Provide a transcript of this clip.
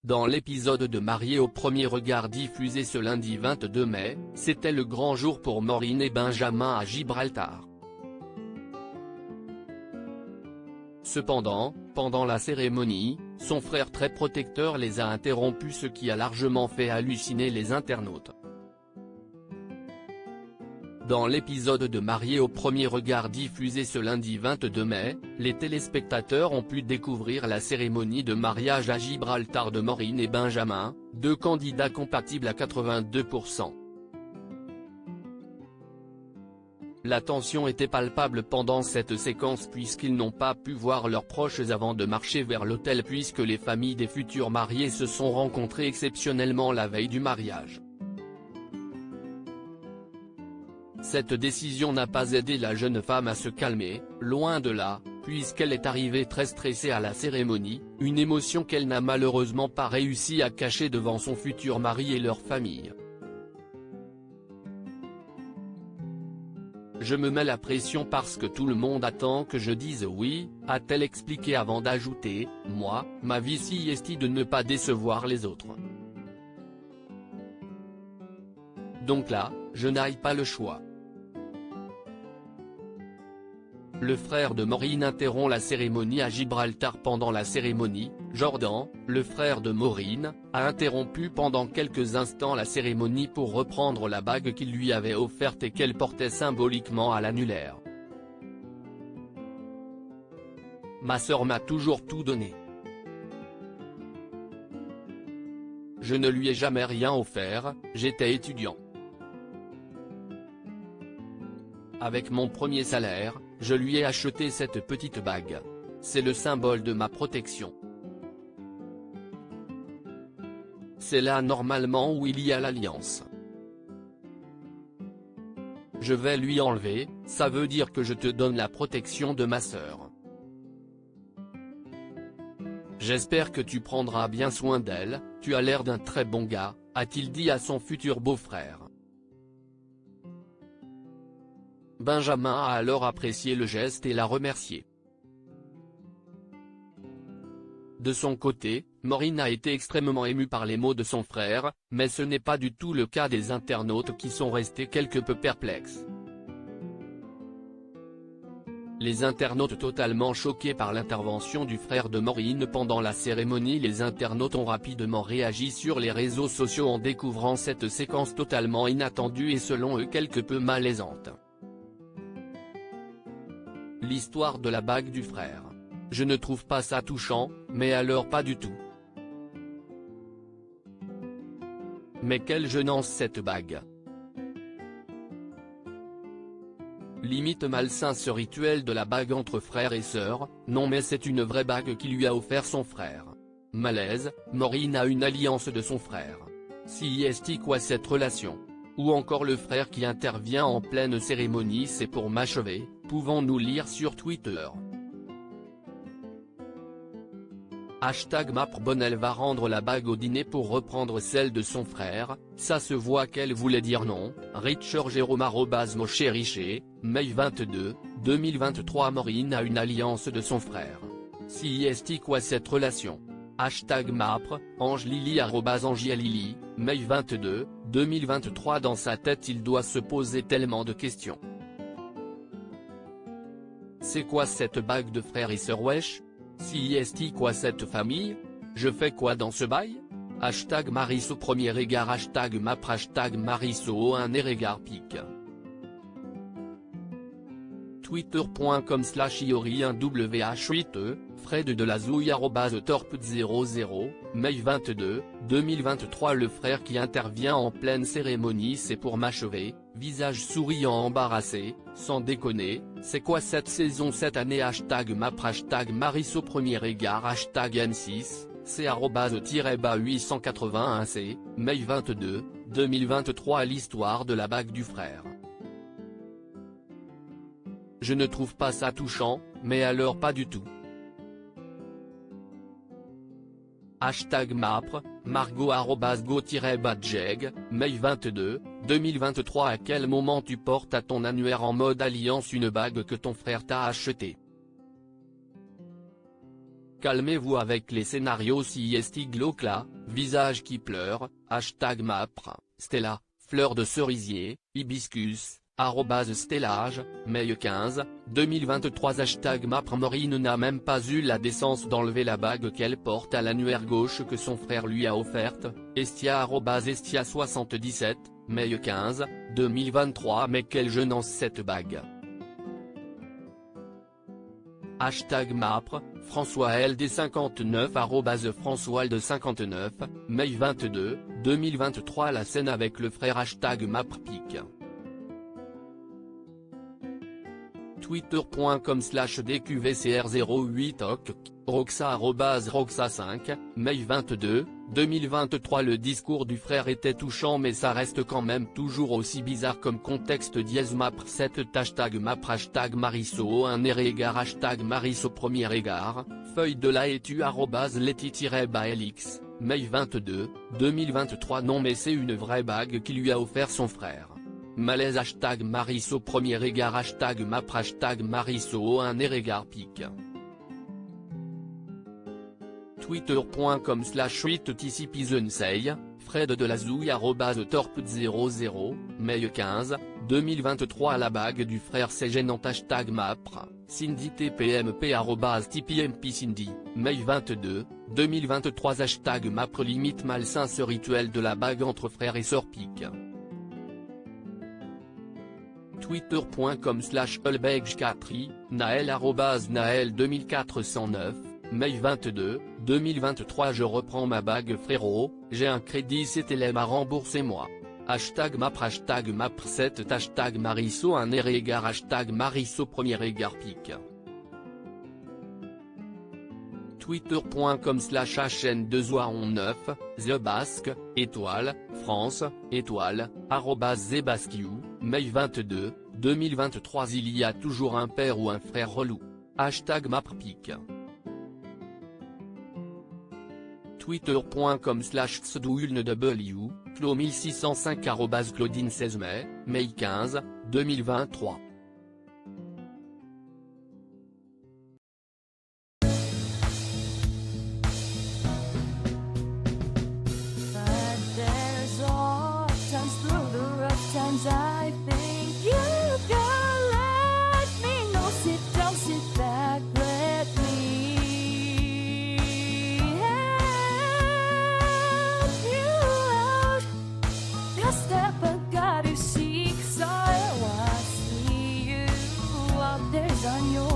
Dans l'épisode de Mariés au premier regard diffusé ce lundi 22 mai, c'était le grand jour pour Maureen et Benjamin à Gibraltar. Cependant, pendant la cérémonie, son frère très protecteur les a interrompus, ce qui a largement fait halluciner les internautes. Dans l'épisode de Mariés au premier regard diffusé ce lundi 22 mai, les téléspectateurs ont pu découvrir la cérémonie de mariage à Gibraltar de Maureen et Benjamin, deux candidats compatibles à 82%. La tension était palpable pendant cette séquence puisqu'ils n'ont pas pu voir leurs proches avant de marcher vers l'hôtel, puisque les familles des futurs mariés se sont rencontrées exceptionnellement la veille du mariage. Cette décision n'a pas aidé la jeune femme à se calmer, loin de là, puisqu'elle est arrivée très stressée à la cérémonie, une émotion qu'elle n'a malheureusement pas réussi à cacher devant son futur mari et leur famille. Je me mets la pression parce que tout le monde attend que je dise oui, a-t-elle expliqué avant d'ajouter, moi, ma vie si est de ne pas décevoir les autres. Donc là, je n'ai pas le choix. Le frère de Maureen interrompt la cérémonie à Gibraltar. Pendant la cérémonie, Jordan, le frère de Maureen, a interrompu pendant quelques instants la cérémonie pour reprendre la bague qu'il lui avait offerte et qu'elle portait symboliquement à l'annulaire. Ma sœur m'a toujours tout donné. Je ne lui ai jamais rien offert, j'étais étudiant. Avec mon premier salaire, je lui ai acheté cette petite bague. C'est le symbole de ma protection. C'est là normalement où il y a l'alliance. Je vais lui enlever, ça veut dire que je te donne la protection de ma sœur. J'espère que tu prendras bien soin d'elle, tu as l'air d'un très bon gars, a-t-il dit à son futur beau-frère. Benjamin a alors apprécié le geste et l'a remercié. De son côté, Maureen a été extrêmement émue par les mots de son frère, mais ce n'est pas du tout le cas des internautes qui sont restés quelque peu perplexes. Les internautes totalement choqués par l'intervention du frère de Maureen pendant la cérémonie. Les internautes ont rapidement réagi sur les réseaux sociaux en découvrant cette séquence totalement inattendue et selon eux quelque peu malaisante. L'histoire de la bague du frère. Je ne trouve pas ça touchant, mais alors pas du tout. Mais quelle gênance cette bague. Limite malsain ce rituel de la bague entre frères et sœurs, non mais c'est une vraie bague qui lui a offert son frère. Malaise, Maureen a une alliance de son frère. Si est quoi cette relation? Ou encore le frère qui intervient en pleine cérémonie, c'est pour m'achever, pouvons-nous lire sur Twitter. #Maprebonne. Elle va rendre la bague au dîner pour reprendre celle de son frère, ça se voit qu'elle voulait dire non. Richard Jérôme @Mocheriché, mai 22, 2023. Maureen a une alliance de son frère. Si est quoi cette relation? #Mapre, Angelili @Angialili, mai 22, 2023. Dans sa tête il doit se poser tellement de questions. C'est quoi cette bague de frère et sœur wesh? Si est quoi cette famille? Je fais quoi dans ce bail? #Mariso premier regard #Mapre #Mariso un regard pic. Twitter.com/iori1wh8e, Fred de la Zouille @torp00, mai 22, 2023. Le frère qui intervient en pleine cérémonie, c'est pour m'achever, visage souriant embarrassé, sans déconner, c'est quoi cette saison cette année? #Mapre #Mariso premier regard #N6, c'est @-881c, mai 22, 2023. L'histoire de la bague du frère. Je ne trouve pas ça touchant, mais alors pas du tout. #Mapre, Margot @go-badjeg, mai 22, 2023. À quel moment tu portes à ton annuaire en mode alliance une bague que ton frère t'a achetée? Calmez-vous avec les scénarios si estigloc visage qui pleure, #mapr, Stella, fleur de cerisier, hibiscus, @stellage, mai 15, 2023 #mapr Maureen n'a même pas eu la décence d'enlever la bague qu'elle porte à l'annulaire gauche que son frère lui a offerte, Estia @estia 77, mai 15, 2023 Mais quelle gênance cette bague. #mapr, François LD59 @FrançoisLD59, mai 22, 2023 La scène avec le frère #mapr-pic. Twitter.com/dqvcr08occ, Roxa @Roxa5, mai 22, 2023 Le discours du frère était touchant mais ça reste quand même toujours aussi bizarre comme contexte. #mapr 7 #mapr #mariso 1 égard #mariso premier égard, feuille de la étu @leti-balx, mai 22, 2023 Non mais c'est une vraie bague qui lui a offert son frère. Malaise #mariso premier égard #mapr #mariso 1 égard pic. Twitter.com/8tcpizensei, Fred de la Zouille @torp00, mai 15, 2023 La bague du frère c'est gênante #mapr, Cindy tpmp @tpmp Cindy, mai 22, 2023 #mapr Limite malsain ce rituel de la bague entre frères et sœurs pic. Twitter.com/Ulbegskatri, Naël @Naël 2409, mai 22, 2023 Je reprends ma bague frérot, j'ai un crédit CTLM à rembourser moi. #mapr #mapr 7 #mariso 1 égard #mariso premier égard pic. Twitter.com/hn2oion9, The Basque, étoile, France, étoile, @zebaskiou, mai 22, 2023 Il y a toujours un père ou un frère relou. #maprpic. Twitter.com/tsdoulnw, Clo 1605 @Claudine 16 mai 15, 2023. I think you can let me know. Sit down, sit back, let me help you out. The step I gotta seek, so I see you out there's on your